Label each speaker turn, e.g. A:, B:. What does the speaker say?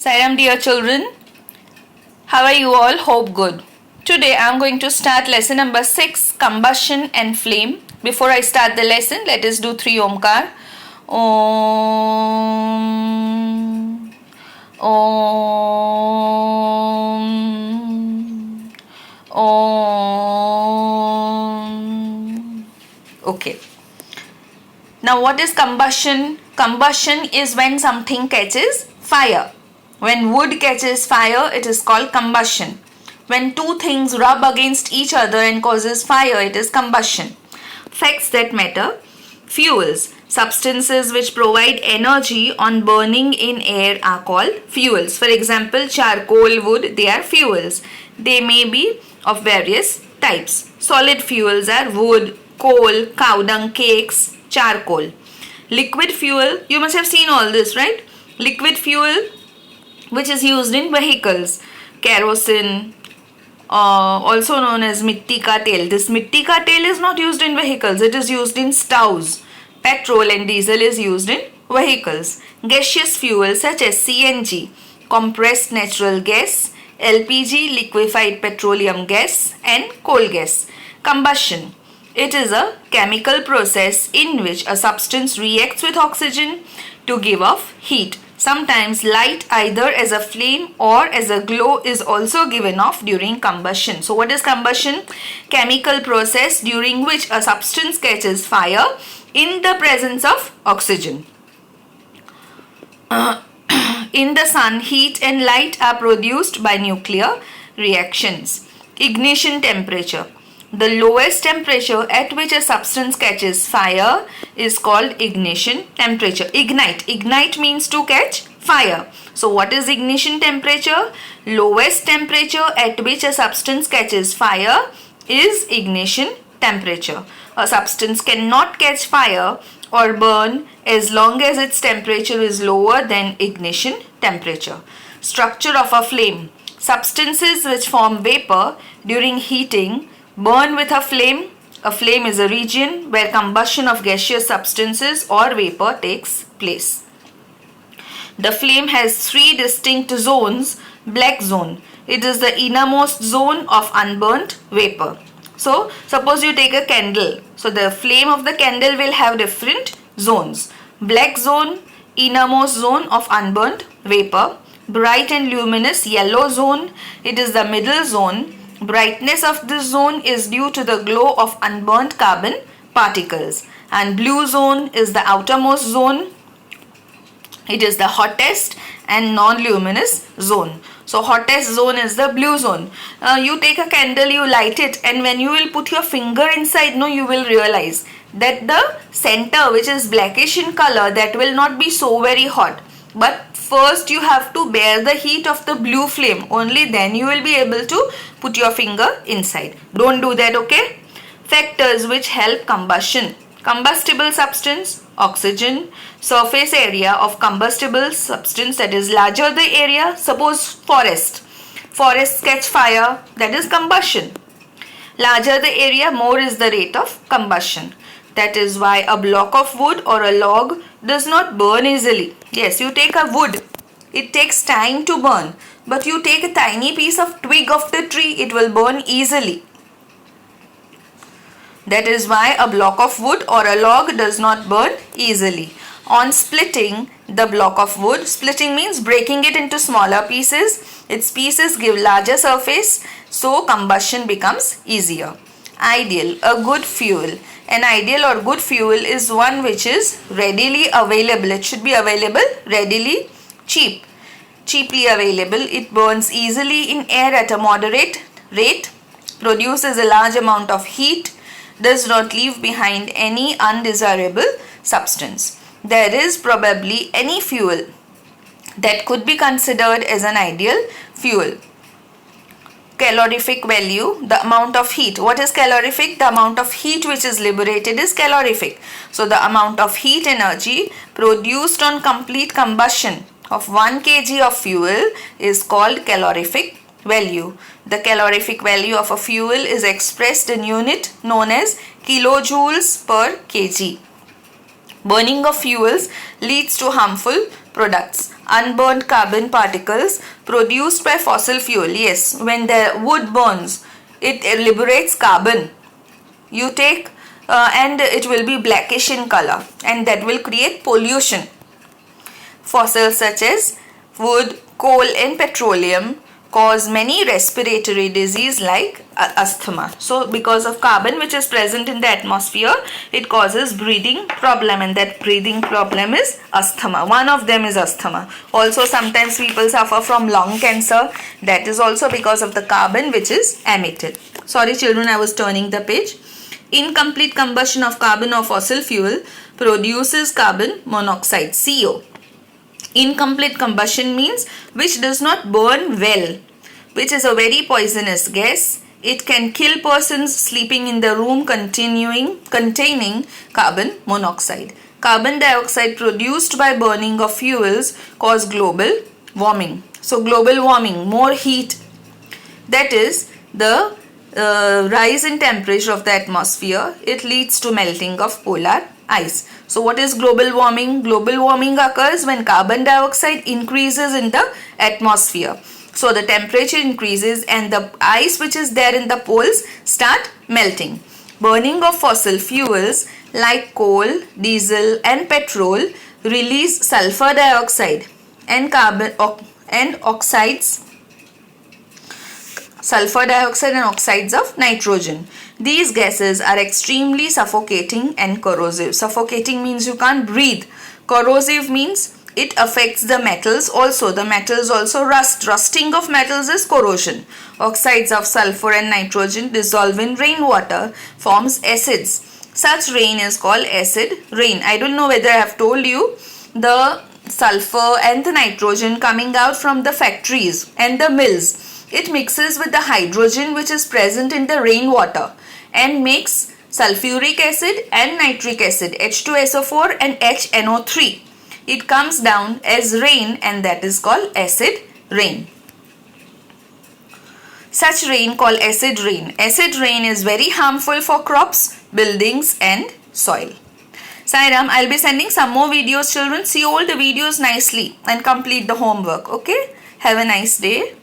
A: Sairam dear children, how are you all? Hope good. Today I am going to start lesson number 6, combustion and flame. Before I start the lesson, let us do 3 Omkar. Om, Om, Om. Okay. Now what is combustion? Combustion is when something catches fire. When wood catches fire, it is called combustion. When two things rub against each other and causes fire, it is combustion. Facts that matter. Fuels. Substances which provide energy on burning in air are called fuels. For example, charcoal, wood, they are fuels. They may be of various types. Solid fuels are wood, coal, cow dung cakes, charcoal. Liquid fuel, you must have seen all this, right? Liquid fuel which is used in vehicles. Kerosene, also known as mitti ka tel. This mitti ka tel is not used in vehicles, it is used in stoves. Petrol and diesel is used in vehicles. Gaseous fuel such as CNG, compressed natural gas, LPG, liquefied petroleum gas, and coal gas. Combustion. It is a chemical process in which a substance reacts with oxygen to give off heat. Sometimes light either as a flame or as a glow is also given off during combustion. So what is combustion? Chemical process during which a substance catches fire in the presence of oxygen. In the sun, heat and light are produced by nuclear reactions. Ignition temperature. The lowest temperature at which a substance catches fire is called ignition temperature. Ignite. Ignite means to catch fire. So what is ignition temperature? Lowest temperature at which a substance catches fire is ignition temperature. A substance cannot catch fire or burn as long as its temperature is lower than ignition temperature. Structure of a flame. Substances which form vapor during heating burn with a flame. A flame is a region where combustion of gaseous substances or vapor takes place. The flame has 3 distinct zones. Black zone. It is the innermost zone of unburnt vapor. So, suppose you take a candle. So, the flame of the candle will have different zones. Black zone, innermost zone of unburnt vapor. Bright and luminous yellow zone. It is the middle zone. Brightness of this zone is due to the glow of unburnt carbon particles. And blue zone is the outermost zone. It is the hottest and non-luminous zone. So hottest zone is the blue zone. You take a candle, you light it, and when you will put your finger inside, you will realize that the center, which is blackish in color, that will not be so very hot. But first you have to bear the heat of the blue flame. Only then you will be able to put your finger inside. Don't do that, okay? Factors which help combustion. Combustible substance, oxygen. Surface area of combustible substance, that is larger the area. Suppose forest. Forests catch fire, that is combustion. Larger the area, more is the rate of combustion. That is why a block of wood or a log does not burn easily. Yes, you take a wood, it takes time to burn. But you take a tiny piece of twig of the tree, it will burn easily. That is why a block of wood or a log does not burn easily. On splitting the block of wood, splitting means breaking it into smaller pieces. Its pieces give larger surface, so combustion becomes easier. Ideal, a good fuel. An ideal or good fuel is one which is readily available. It should be available readily, cheaply available. It burns easily in air at a moderate rate, produces a large amount of heat, does not leave behind any undesirable substance. There is probably any fuel that could be considered as an ideal fuel. Calorific value, the amount of heat. What is calorific? The amount of heat which is liberated is calorific. So the amount of heat energy produced on complete combustion of 1 kg of fuel is called calorific value. The calorific value of a fuel is expressed in unit known as kilojoules per kg. Burning of fuels leads to harmful products. Unburned carbon particles produced by fossil fuel. Yes, when the wood burns, it liberates carbon. You take and it will be blackish in color, and that will create pollution. Fossils such as wood, coal and petroleum cause many respiratory disease like asthma. So because of carbon which is present in the atmosphere, it causes breathing problem, and that breathing problem is asthma. One of them is asthma. Also sometimes people suffer from lung cancer. That is also because of the carbon which is emitted. Sorry children, I was turning the page. Incomplete combustion of carbon or fossil fuel produces carbon monoxide, CO. Incomplete combustion means which does not burn well, which is a very poisonous gas. It can kill persons sleeping in the room containing carbon monoxide. Carbon dioxide produced by burning of fuels cause global warming. So global warming, more heat, that is the rise in temperature of the atmosphere. It leads to melting of polar ice. So what is global warming? Global warming occurs when carbon dioxide increases in the atmosphere. So the temperature increases and the ice which is there in the poles start melting. Burning of fossil fuels like coal, diesel and petrol release sulfur dioxide and sulfur dioxide and oxides of nitrogen. These gases are extremely suffocating and corrosive. Suffocating means you can't breathe. Corrosive means it affects the metals also. The metals also rust. Rusting of metals is corrosion. Oxides of sulfur and nitrogen dissolve in rainwater, forms acids. Such rain is called acid rain. I don't know whether I have told you, the sulfur and the nitrogen coming out from the factories and the mills, it mixes with the hydrogen which is present in the rainwater and makes sulfuric acid and nitric acid, H2SO4 and HNO3. It comes down as rain, and that is called acid rain. Such rain called acid rain. Acid rain is very harmful for crops, buildings and soil. Sairam, I'll be sending some more videos children. See all the videos nicely and complete the homework. Okay? Have a nice day.